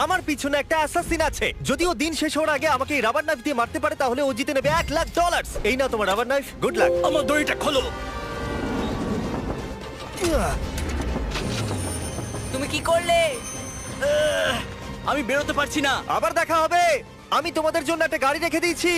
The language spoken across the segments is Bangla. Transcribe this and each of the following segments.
আমার পিছনে একটা অ্যাসাসিন আছে। যদিও দিন শেষ হওয়ার আগে আমাকে এই রাবার নাইফ দিয়ে মারতে পারে তাহলে ও জিতে নেবে $1,00,000। এই নাও তোমার রাবার নাইফ, গুড লাক। আমার দড়িটা খোলো। তুমি কি করলে? আমি বেরোতে পারছি না। আবার দেখা হবে। আমি তোমাদের জন্য একটা গাড়ি রেখে দিয়েছি।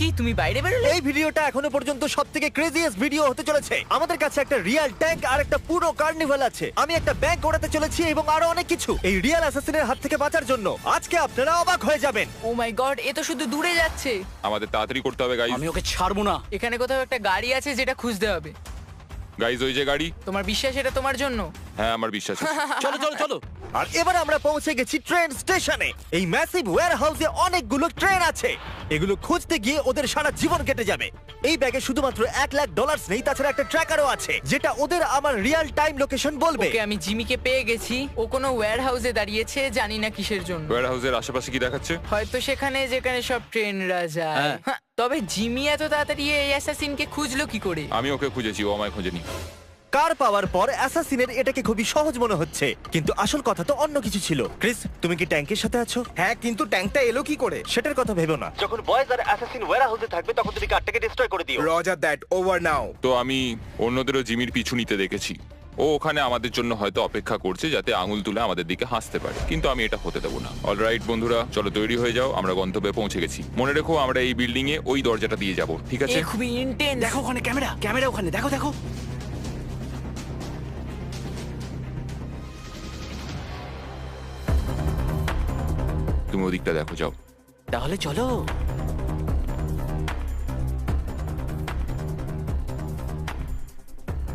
কি তুমি বাইরে বেরোলে? এই ভিডিওটা এখনো পর্যন্ত সবথেকে ক্রেজিয়েস্ট ভিডিও হতে চলেছে। আমাদের কাছে একটা রিয়েল ট্যাঙ্ক আর একটা পুরো কার্নিভাল আছে। আমি একটা ব্যাংক ওড়াতে চলেছি এবং আরো অনেক কিছু এই রিয়েল অ্যাসাসিনের হাত থেকে বাঁচার জন্য। আজকে আপনারা অবাক হয়ে যাবেন। ও মাই গড, এ তো শুধু দূরে যাচ্ছে। আমাদের তাড়াতাড়ি করতে হবে গাইজ। আমি ওকে ছাড়বো না। এখানে কোথাও একটা গাড়ি আছে যেটা খুঁজতে হবে। গাইজ ওই যে গাড়ি। তোমার বিশ্বাস এটা তোমার জন্য? হ্যাঁ আমার বিশ্বাস আছে। চলো চলো চলো। আর এবার আমরা পৌঁছে গেছি ট্রেন স্টেশনে। এই ম্যাসিভ ওয়্যারহাউসে অনেকগুলো ট্রেন আছে। এগুলো খুঁজতে গিয়ে ওদের সারা জীবন কেটে যাবে। এই ব্যাগে শুধুমাত্র $1,00,000 নেই, তাছাড়া একটা ট্র্যাকারও আছে যেটা ওদের আমার রিয়েল টাইম লোকেশন বলবে। ওকে, আমি জিমিকে পেয়ে গেছি। ও কোনো ওয়্যার হাউসে দাঁড়িয়েছে, জানি না কিসের জন্য। ওয়্যার হাউসের আশেপাশে কি দেখাচ্ছে? হয়তো সেখানে যেখানে সব ট্রেনরা যায়। হ্যাঁ। হ্যাঁ, তবে জিমি এত তাড়াতাড়ি এই অ্যাসাসিনকে খুঁজলো কি করে? আমি ওকে খুঁজেছি, ও আমায় খোঁজেনি। কার পাওয়ার পর অ্যাসাসিনের এটাকে খুবই সহজ মনে হচ্ছে, কিন্তু আসল কথা তো অন্য কিছু ছিল। ক্রিস, তুমি কি ট্যাঙ্কের সাথে আছো? হ্যাঁ, কিন্তু ট্যাঙ্কটা এলো কি করে? সেটার কথা ভেবো না। যখন বয়েজ আর অ্যাসাসিন ওয়্যারহাউসে থাকবে তখন তুমি কারটাকে ডিস্ট্রয় করে দিও। রজার দ্যাট, ওভার নাও। তো আমি অন্যদেরও জিমির পিছু নিতে দেখেছি। ও ওখানে আমাদের জন্য হয়তো অপেক্ষা করছে যাতে আঙুল তুলে আমাদের দিকে হাসতে পারে, কিন্তু আমি এটা হতে দেবো না। অলরাইট বন্ধুরা, চলো তৈরি হয়ে যাও, আমরা গন্তব্যে পৌঁছে গেছি। মনে রেখো আমরা এই বিল্ডিং এ ওই দরজাটা দিয়ে যাব, ঠিক আছে? এ খুবই ইন্টেন্স। দেখো ওখানে ক্যামেরা, ক্যামেরা ওখানে দেখো দেখো। তুমি ওদিকটা দেখো, যাও। তাহলে চলো।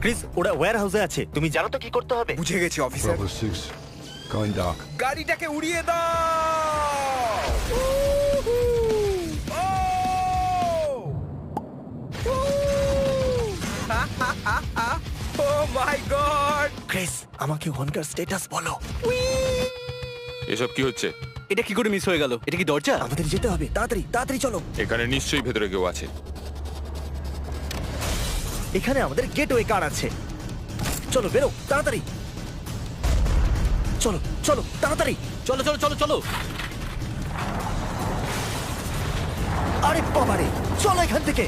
ক্রিস, ওরা ওয়্যারহাউসে আছে। তুমি জানো তো কি করতে হবে? বুঝে গেছি অফিসার। Bravo 6, going dark. গাড়িটাকে উড়িয়ে দাও। ও মাই গড! ক্রিস, আমাকে ওখানকার স্ট্যাটাস বলো। এসব কি হচ্ছে? এটা কি করে মিস হয়ে গেল? এটা কি দরজা? আমাদের যেতে হবে, তাড়াতাড়ি তাড়াতাড়ি চলো। এখানে নিশ্চয়ই ভেতরে কেউ আছে। এখানে আমাদের গেটওয়ে কার আছে। চলো বেরো তাড়াতাড়ি। চলো চলো তাড়াতাড়ি। চলো চলো চলো চলো। আরে বাবারে, চলো এখান থেকে।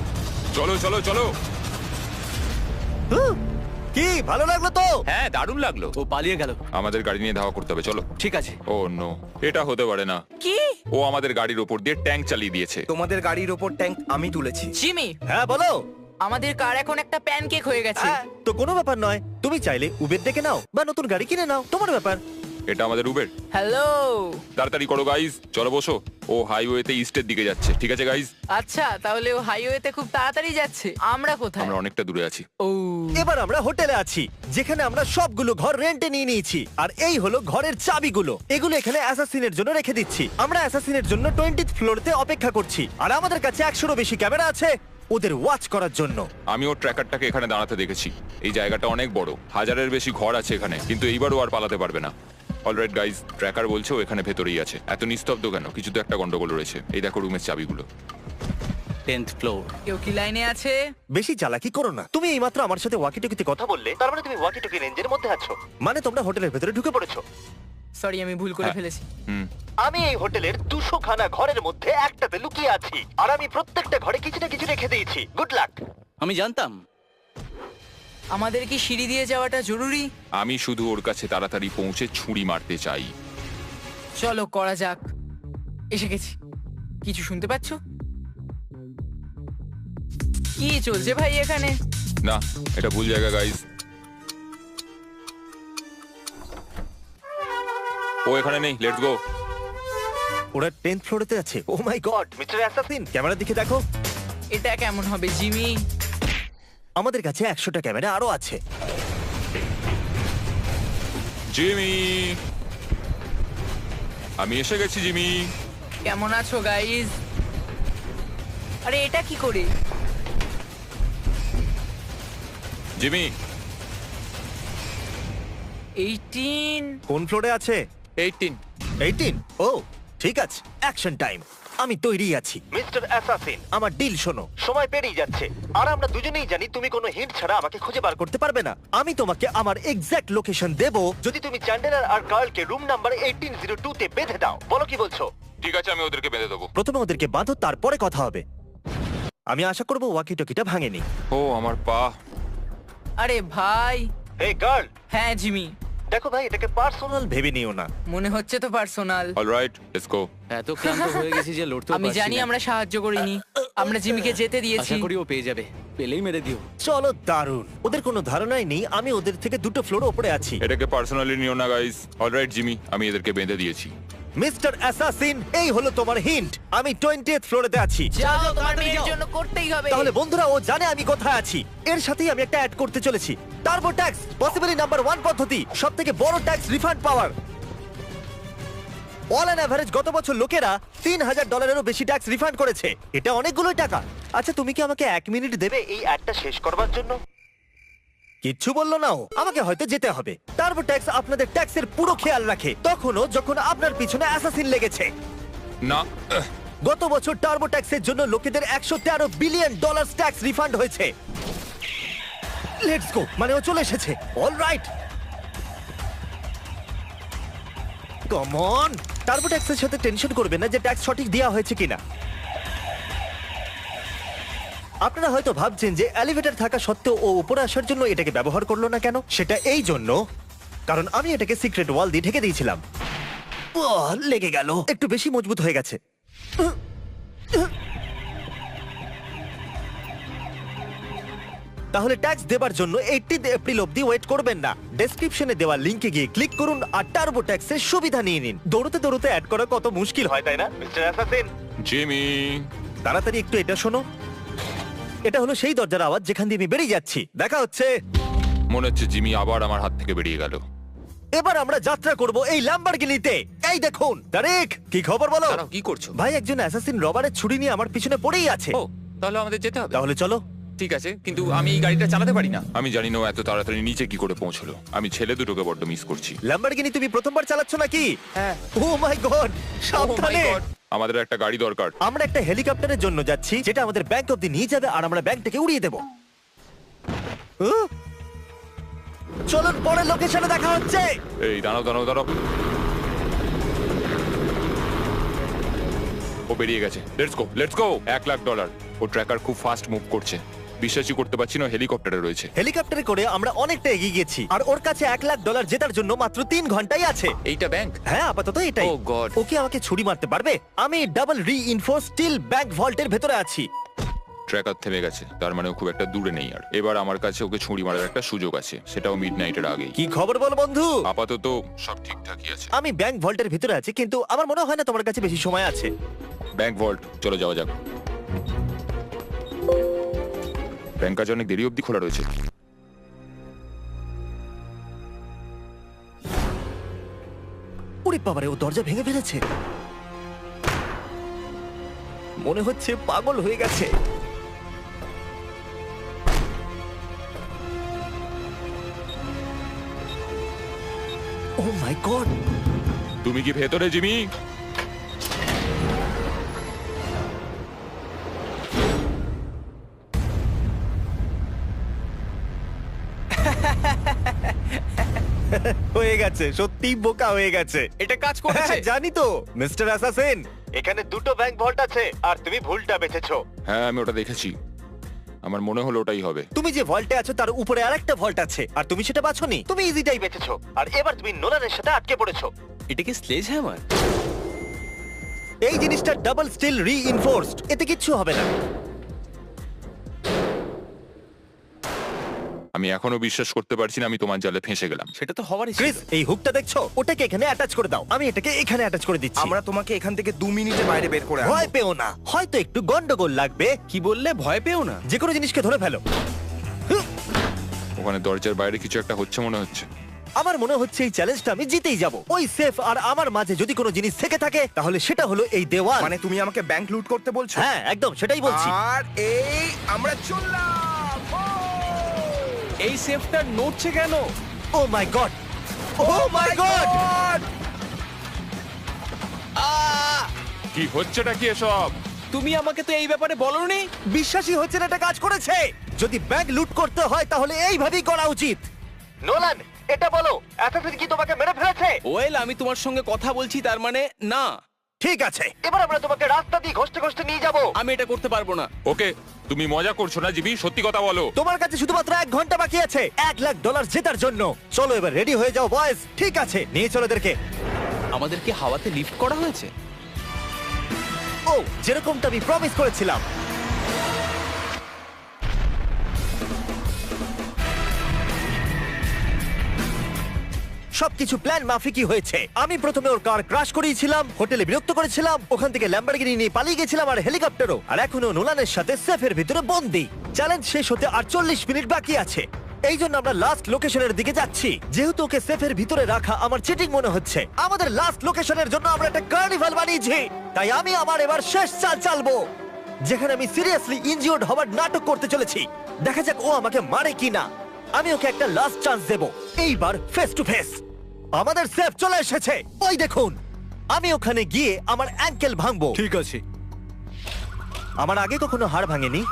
চলো চলো চলো। কি ভালো লাগলো তো? হ্যাঁ, দারুণ লাগলো। ও পালিয়ে গেল। আমাদের গাড়ি নিয়ে ধাওয়া করতে হবে, চলো। ঠিক আছে। ও নো, এটা হতে পারে না। কি? ও আমাদের গাড়ির ওপর দিয়ে ট্যাঙ্ক চালিয়ে দিয়েছে। তোমাদের গাড়ির ওপর ট্যাঙ্ক আমি তুলেছি। জিমি, হ্যাঁ বলো। আমাদের কার এখন একটা প্যানকেক হয়ে গেছে। হ্যাঁ, তো কোনো ব্যাপার নয়। তুমি চাইলে উবের দেখে নাও বা নতুন গাড়ি কিনে নাও, তোমার ব্যাপার। এটা আমাদের উবের। হ্যালো। তাড়াতাড়ি করো গাইজ, চলো বসো। ও হাইওয়েতে ইস্টের দিকে যাচ্ছে, ঠিক আছে গাইজ? আচ্ছা, তাহলে ও হাইওয়েতে খুব তাড়াতাড়ি যাচ্ছে। আমরা কোথায়? আমরা অনেকটা দূরে আছি। ও, এবার আমরা হোটেলে আছি, যেখানে আমরা সবগুলো ঘর রেন্টে নিয়ে নিয়েছি। আর এই হলো ঘরের চাবিগুলো। এগুলো এখানে অ্যাসাসিনের জন্য রেখে দিচ্ছি। আমরা অ্যাসাসিনের জন্য 20th ফ্লোরতে অপেক্ষা করছি। আর আমাদের কাছে 100-রও বেশি ক্যামেরা আছে ওদের ওয়াচ করার জন্য। আমি ওর ট্র্যাকারটাকে এখানে দাঁড়াতে দেখেছি। এই জায়গাটা অনেক বড়, 1000-এর বেশি ঘর আছে এখানে, কিন্তু এইবারও আর পালাতে পারবে না। অলরাইট গাইজ, ট্র্যাকার বলছে ও এখানে ভেতরেই আছে। এত নিস্তব্ধ কেন? কিছু তো একটা গন্ডগোল রয়েছে। এই দেখো রুমের চাবিগুলো। 10th floor. কেউ কি লাইনে আছে? বেশি চালাকি করো না। তুমি এইমাত্র আমার সাথে ওয়াকিটকিতে কথা বললে, তার মানে তুমি ওয়াকিটকি রেঞ্জের মধ্যে আছো। মানে তোমরা হোটেলের ভেতরে ঢুকে পড়েছো। সরি, আমি ভুল করে হ্যাঁ। ফেলেছি। হুম। আমি এই হোটেলের 200খানা ঘরের মধ্যে একটাতে লুকিয়ে আছি। আর আমি প্রত্যেকটা ঘরে কিছু না কিছু রেখে দিয়েছি। Good luck. আমি জানতাম। আমাদের কি সিঁড়ি দিয়ে যাওয়াটা জরুরি? আমি শুধু ওর কাছে তাড়াতাড়ি পৌঁছে ছুরি মারতে চাই। চলো করা যাক। এসে গেছি। কিছু শুনতে পাচ্ছ? কি চলছে ভাই এখানে? না, এটা ভুল জায়গা গাইজ। ও এখানে নেই, লেটস গো। ওরা 10th ফ্লোরেতে আছে। ও মাই গড, মিস্টার অ্যাসাসিন, ক্যামেরার দিকে দেখো। এটা কেমন হবে জিমি? আমাদের কাছে 100টা ক্যামেরা আরো আছে। জিমি, আমি এসে গেছি জিমি। কেমন আছো গাইজ? আরে এটা কি করে? জিমি, 18। কোন ফ্লোরে আছে? 18। 18? ও ঠিক আছে, অ্যাকশন টাইম। আমি তৈরি আছি মিস্টার অ্যাসাসিন। আমার ডিল শোনো, সময় পেরিয়ে যাচ্ছে আর আমরা দুজনেই জানি তুমি কোনো হিন্ট ছাড়া আমাকে খুঁজে বার করতে পারবে না। আমি তোমাকে আমার এক্সাক্ট লোকেশন দেব যদি তুমি চ্যান্ডেলার আর কার্লকে রুম নাম্বার 1802 তে বেঁধে দাও। বলো কি বলছো? ঠিক আছে, আমি ওদেরকে বেঁধে দেবো। প্রথমে ওদেরকে বাঁধো, তারপরে কথা হবে। আমি আশা করবো ওয়াকি টকিটা ভাঙেনি। ও আমার পা। আরে ভাই। এই গার্ল, হ্যাঁ জিমি, দেখো ভাই, এটাকে পার্সোনাল ভেবে নিও না। মনে হচ্ছে তো পার্সোনাল। Alright, let's go. এত ক্লান্ত হয়ে গেছি যে লড়তে আমি জানি আমরা সাহায্য করিনি, আমরা জিমিকে যেতে দিয়েছি। আশা করি ও পেয়ে যাবে, পেলেই মেরে দিও। চলো, দারুণ। ওদের কোনো ধারণাই নেই আমি ওদের থেকে 2টো ফ্লোর উপরে আছি। এটাকে পার্সোনালি নিও না গাইস। অলরাইট জিমি, আমি এদেরকে বেঁধে দিয়েছি। মিস্টার অ্যাসাসিন, এই হলো তোমার হিন্ট। আমি 20th ফ্লোরেতে আছি। যাও, তোমার মেয়ের জন্য করতেই হবে। তাহলে বন্ধুরা, ও জানে আমি কোথায় আছি। এর সাথেই আমি একটা অ্যাড করতে চলেছি, টার্বো ট্যাক্স, পসিবলি নাম্বার 1 পদ্ধতি, সবথেকে বড় tax refund power. All an average গত বছর লোকেরা $3000 বেশি ট্যাক্স রিফান্ড করেছে। এটা অনেকগুলো টাকা। আচ্ছা, তুমি কি আমাকে 1 মিনিট দেবে এই অ্যাডটা শেষ করবার জন্য? কিচ্ছু বললো না ও। আমাকে হয়তো যেতে হবে। টার্বো ট্যাক্স আপনাদের ট্যাক্সের পুরো খেয়াল রাখে, তখনও যখন আপনার পিছনে অ্যাসাসিন লেগেছে। না, গত বছর টার্বো ট্যাক্সের জন্য লোকেদের $113 বিলিয়ন ট্যাক্স রিফান্ড হয়েছে। লেটস গো, মানে ও চলে এসেছে। Alright, come on. টার্বো ট্যাক্সের সাথে টেনশন করবেন না যে ট্যাক্স সঠিক দেওয়া হয়েছে কিনা। আপনারা হয়তো ভাবছেন যে এলিভেটর থাকা সত্ত্বেও ও উপরে আসার জন্য এটাকে ব্যবহার করলো না কেন। সেটা এই জন্য কারণ আমি এটাকে সিক্রেট ওয়াল দিয়ে ঢেকে দিয়েছিলাম। লেগে গেল, একটু বেশি মজবুত হয়ে গেছে। তাহলে ট্যাক্স দেবার জন্য 18 এপ্রিল অবধি ওয়েট করবেন না। ডেসক্রিপশনে দেওয়া লিংকে গিয়ে ক্লিক করুন আর টার্বো ট্যাক্সের সুবিধা নিয়ে নিন। দৌড়তে দৌড়তে অ্যাড করা কত মুশকিল হয়, তাই না মিস্টার অ্যাসাসিন? জিমি। তাড়াতাড়ি একটু এটা শোনো। এটা হলো সেই দরজার আওয়াজ যেখান দিয়ে আমি বেরিয়ে যাচ্ছি। দেখা হচ্ছে। মনে হচ্ছে জিমি আবার আমার হাত থেকে বেরিয়ে গেল। এবার আমরা যাত্রা করব এই ল্যাম্বরগিনিতে। এই দেখুন, তারিক, কি খবর বলো? দাঁড়াও, কি করছো? ভাই, একজন অ্যাসাসিন রবারের ছুরি নিয়ে আমার পিছনে পড়েই আছে। ও, তাহলে আমাদের যেতে হবে। তাহলে চলো। ঠিক আছে, কিন্তু আমি এই গাড়িটা চালাতে পারি না। আমি জানি না ও এত তাড়াতাড়ি নিচে কি করে পৌঁছলো। আমি ছেলে দুটোকে বড্ড মিস করছি। ল্যাম্বরগিনি তুমি প্রথমবার চালাচ্ছ নাকি? হ্যাঁ। ও মাই গড, সাবধানে। God! আমাদের একটা গাড়ি দরকার। আমরা একটা হেলিকপ্টারের জন্য যাচ্ছি যেটা আমাদের ব্যাংক অব্দি নিয়ে যাবে আর আমরা ব্যাংকটাকে উড়িয়ে দেব। চলুন, পরের লোকেশনে দেখা হচ্ছে। এই দাঁড়াও দাঁড়াও দাঁড়াও। ও বেরিয়ে গেছে। Let's go, let's go. $1,00,000। ও ট্র্যাকার খুব ফাস্ট মুভ করছে। বিশ্বাসই করতে পারছি না হেলিকপ্টারে রয়েছে। হেলিকপ্টারে করে আমরা অনেকটা এগিয়ে গেছি আর ওর কাছে $1,00,000 জেতার জন্য মাত্র 3 ঘন্টাই আছে। এইটা ব্যাংক? হ্যাঁ, আপাতত এটাই। Oh God! ওকে আমাকে ছুরি মারতে পারবে? আমি ডাবল রিইনফোর্স স্টিল ব্যাংক ভল্টের ভেতরে আছি। ট্র্যাকার থেমে গেছে, তার মানে ও খুব একটা দূরে নেই। আর এবার আমার কাছে ওকে ছুরি মারার একটা সুযোগ আছে, সেটাও মিডনাইটের আগেই। কি খবর বল বন্ধু? আপাতত সব ঠিকঠাকই আছে। আমি ব্যাংক ভল্টের ভিতরে আছি, কিন্তু আমার মনে হয় না তোমার কাছে বেশি সময় আছে। ব্যাংক ভল্ট, চলো যাওয়া যাক। ব্যাংক আজ অনেক দেরি অবধি খোলা রয়েছে। ওরে বাবারে, ও দরজা ভেঙে ফেলেছে। মনে হচ্ছে পাগল হয়ে গেছে। ও মাই গড! তুমি কি ভেতরে জিমি? হয়ে গেছে, সত্যি বোকা হয়ে গেছে। এটা কাজ করেছে। হ্যাঁ, জানি তো মিস্টার অ্যাসাসিন। এখানে 2টো ব্যাংক ভল্ট আছে আর তুমি ভুলটা বেঁচেছো। হ্যাঁ, আমি ওটা দেখেছি। আমার মনে হলো ওটাই হবে। তুমি যে ভল্টে আছো তার উপরে আরেকটা ভল্ট আছে আর তুমি সেটা বাছোনি। তুমি ইজিটাই বেঁচেছো আর এবার তুমি নোলানের সাথে আটকে পড়েছো। এটা কি স্লেজ হ্যামার? এই জিনিসটা ডাবল স্টিল রিইনফোর্সড, এতে কিচ্ছু হবে না। আমি এখনো বিশ্বাস করতে পারছি না আমি তোমার জালে ফেঁসে গেলাম। সেটা তো হওয়ারই ছিল। ক্রিস, এই হুকটা দেখছো? ওটাকে এখানে অ্যাটাচ করে দাও। আমি এটাকে এখানে অ্যাটাচ করে দিচ্ছি। আমরা তোমাকে এখান থেকে 2 মিনিটে বাইরে বের করে ভয় আনবো। পেও না, হয়তো একটু গন্ডগোল লাগবে। কি বললে? ভয় পেও না? যে কোনো জিনিসকে ধরে ফেলো। ওখানে দরজার বাইরে কিছু একটা হচ্ছে মনে হচ্ছে। আমার মনে হচ্ছে এই চ্যালেঞ্জটা আমি জিতেই যাব। ওই সেফ আর আমার মাঝে যদি কোনো জিনিস থেকে থাকে তাহলে সেটা হলো এই দেওয়াল। মানে তুমি আমাকে ব্যাংক লুট করতে বলছো? হ্যাঁ, একদম সেটাই বলছি। আর এই আমরা চললাম। এই সেফটা নড়ছে কেন? ও মাই গড! ও মাই গড! কি হচ্ছেটা কি এসব? তুমি আমাকে তো এই ব্যাপারে বলনি। বিশ্বাসই হচ্ছে না এটা কাজ করেছে। যদি ব্যাংক লুট করতে হয় তাহলে এইভাবেই করা উচিত। নোলান, এটা বলো, অ্যাসাসিন কি তোমাকে মেরে ফেলেছে? ওয়েল, আমি তোমার সঙ্গে কথা বলছি, তার মানে না। ঠিক আছে, এবার আমরা তোমাকে রাস্তা দিয়ে ঘষতে ঘষতে নিয়ে যাব। আমি এটা করতে পারবো না। ওকে, তুমি মজা করছো না জিমি, সত্যি কথা বলো। তোমার কাছে শুধুমাত্র 1 ঘন্টা বাকি আছে $1,00,000 জেতার জন্য। চলো এবার রেডি হয়ে যাও বয়েজ। ঠিক আছে, নিয়ে চলো এদেরকে। আমাদেরকে হাওয়াতে লিফট করা হয়েছে। ও, যেরকমটা আমি প্রমিস করেছিলাম। সবকিছু প্ল্যান মাফিকই হয়েছে। আমি প্রথমে ওর কার ক্রাশ করিয়েছিলাম, হোটেলে বিরক্ত করেছিলাম, ওখান থেকে ল্যাম্বরগিনি নিয়ে পালিয়ে গেছিলাম আর হেলিকপ্টারও, আর এখনো নোলানের সাথে সেফের ভিতরে বন্দি। চ্যালেঞ্জ শেষ হতে আর 40 মিনিট বাকি আছে। এই জন্য আমরা লাস্ট লোকেশনের দিকে যাচ্ছি। যেহেতু ওকে সেফের ভিতরে রাখা আমার চিটিং মনে হচ্ছে, আমাদের লাস্ট লোকেশনের জন্য আমরা একটা কার্নিভাল বানিয়েছি। তাই আমি আমার এবার শেষ চাল চালবো, যেখানে আমি সিরিয়াসলি ইনজিওর্ড হওয়ার নাটক করতে চলেছি। দেখা যাক ও আমাকে মারে কিনা। আমি ওকে একটা লাস্ট চান্স দেব, এইবার ফেস টু ফেস। আমাদের সেফ চলে এসেছে, ওই দেখুন। আমি ওখানে গিয়ে আমার অ্যাঙ্কেল ভাঙবো। ঠিক আছে। আমার আগে কখনো হাড় ভাঙেনি।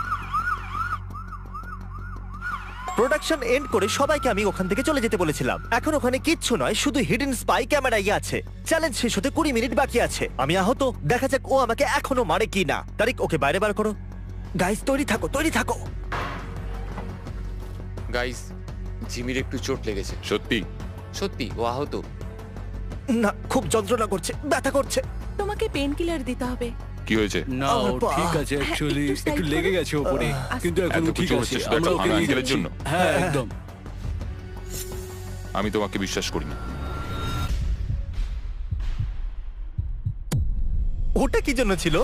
প্রোডাকশন এন্ড করে সবাইকে আমি ওখান থেকে চলে যেতে বলেছিলাম। এখন ওখানে কিচ্ছু নয়, শুধু হিডেন স্পাই ক্যামেরাই আছে। চ্যালেঞ্জ শেষ হতে 20 মিনিট বাকি আছে। আমি আহত, দেখা যাক ও আমাকে এখনো মারে কি না। তারিক, ওকে বাইরে বার করো। গাইস, তৈরি থাকো, তৈরি থাকো। গাইস, জিমির একটু চোট লেগেছে। সত্যি? সত্যি ও আহত। না, খুব যন্ত্রণা করছে, ব্যথা করছে। তোমাকে পেন কিলার দিতে হবে। কি হয়েছে? না, আমার ও পা। ঠিক আছে, অ্যাকচুয়ালি একটু একটু side লেগে করো। গেছে ওপরে, কিন্তু এখন এত ঠিক কিছু আছে। হচ্ছে শুধু আমরা একটা ওকে ভাঙা নিয়ে আঙ্কেলের যাচ্ছি। জন্য? হ্যাঁ, একদম। আমি তোমাকে বিশ্বাস করি না। ওটা কি জন্য ছিল?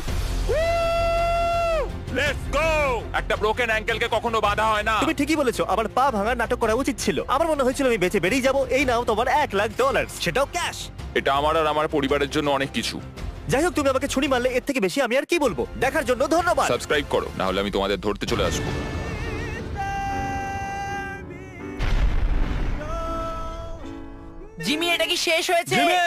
Let's go! একটা ব্রোকেন অ্যাঙ্কেলকে কখনো বাধা হয় না। তুমি ঠিকই বলেছো, আমার পা ভাঙার নাটক করা উচিত ছিল। আমার মনে হয়েছিল আমি বেঁচে বেরিয়ে যাবো। এই নাও তোমার $1,00,000, সেটাও ক্যাশ। এটা আমার আর আমার পরিবারের জন্য অনেক কিছু। যাই হোক, তুমি আমাকে ছুরি মারলে, এর থেকে বেশি আমি আর কি বলবো। দেখার জন্য ধন্যবাদ। সাবস্ক্রাইব করো, না হলে আমি তোমাদের ধরতে চলে আসবো। জিমি, এটা কি শেষ হয়েছে? জিমি!